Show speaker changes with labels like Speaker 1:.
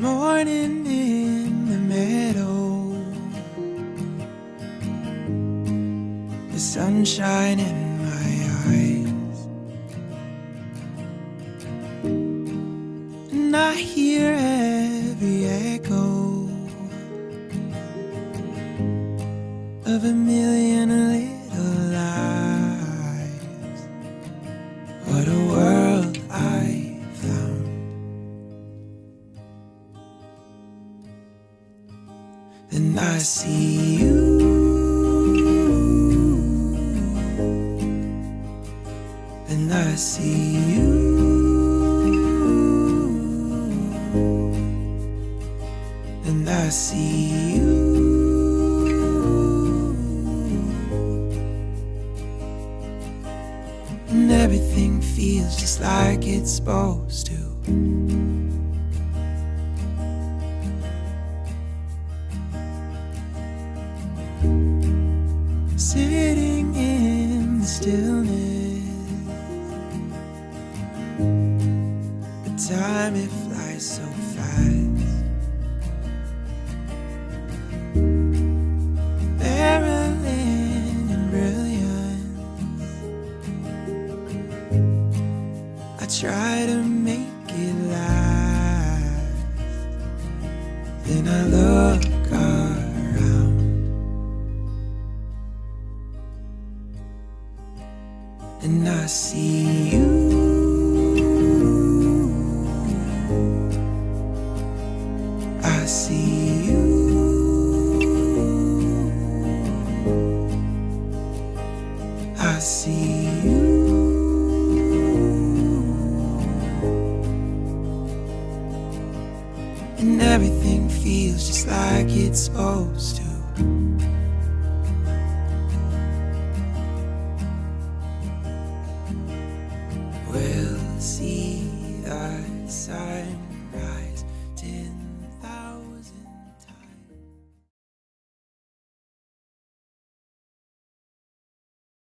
Speaker 1: morning in the meadow, the sunshine in my eyes, and I hear every echo of a million little lives. What a world I found. Then I see you, then I see you, then I see you, and everything feels just like it's supposed to. Sitting in the stillness, the time it flies so fast. Barreling in brilliance, I try to make it last. Then I look around, and I see you, I see you, I see you, and everything feels just like it's supposed to.